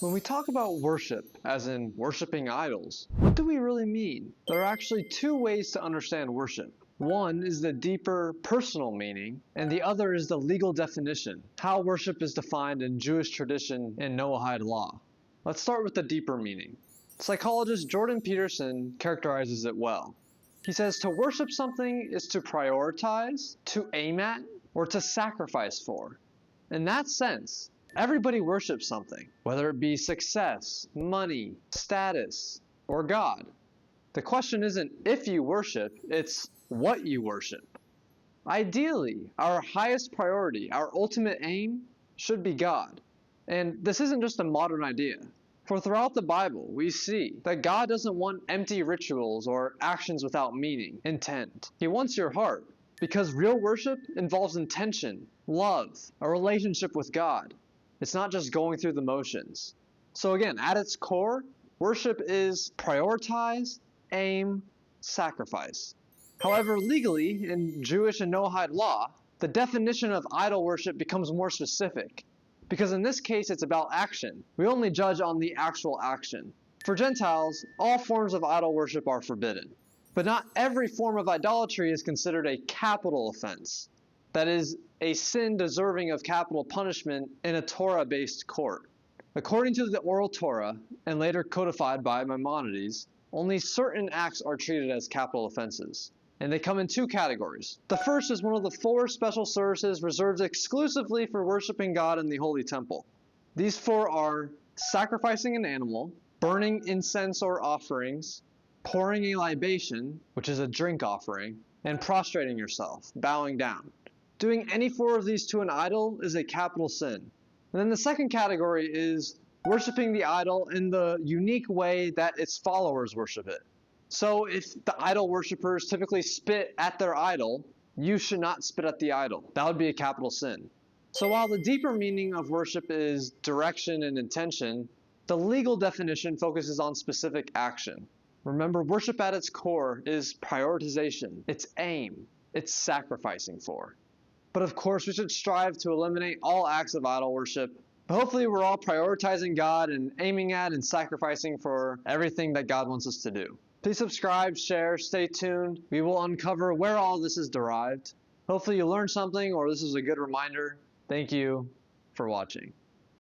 When we talk about worship, as in worshiping idols, what do we really mean? There are actually two ways to understand worship. One is the deeper personal meaning, and the other is the legal definition, how worship is defined in Jewish tradition and Noahide law. Let's start with the deeper meaning. Psychologist Jordan Peterson characterizes it well. He says to worship something is to prioritize, to aim at, or to sacrifice for. In that sense, everybody worships something, whether it be success, money, status, or God. The question isn't if you worship, it's what you worship. Ideally, our highest priority, our ultimate aim, should be God. And this isn't just a modern idea. For throughout the Bible, we see that God doesn't want empty rituals or actions without meaning, intent. He wants your heart, because real worship involves intention, love, a relationship with God. It's not just going through the motions. So again, at its core, worship is prioritize, aim, sacrifice. However, legally, in Jewish and Noahide law, the definition of idol worship becomes more specific. Because in this case, it's about action. We only judge on the actual action. For Gentiles, all forms of idol worship are forbidden. But not every form of idolatry is considered a capital offense. That is, a sin deserving of capital punishment in a Torah-based court. According to the oral Torah, and later codified by Maimonides, only certain acts are treated as capital offenses. And they come in two categories. The first is one of the 4 special services reserved exclusively for worshiping God in the Holy Temple. These 4 are sacrificing an animal, burning incense or offerings, pouring a libation, which is a drink offering, and prostrating yourself, bowing down. Doing any 4 of these to an idol is a capital sin. And then the second category is worshiping the idol in the unique way that its followers worship it. So if the idol worshippers typically spit at their idol, you should not spit at the idol. That would be a capital sin. So while the deeper meaning of worship is direction and intention, the legal definition focuses on specific action. Remember, worship at its core is prioritization, it's aim, it's sacrificing for. But of course, we should strive to eliminate all acts of idol worship. But hopefully we're all prioritizing God and aiming at and sacrificing for everything that God wants us to do. Please subscribe, share, stay tuned. We will uncover where all this is derived. Hopefully you learned something or this is a good reminder. Thank you for watching.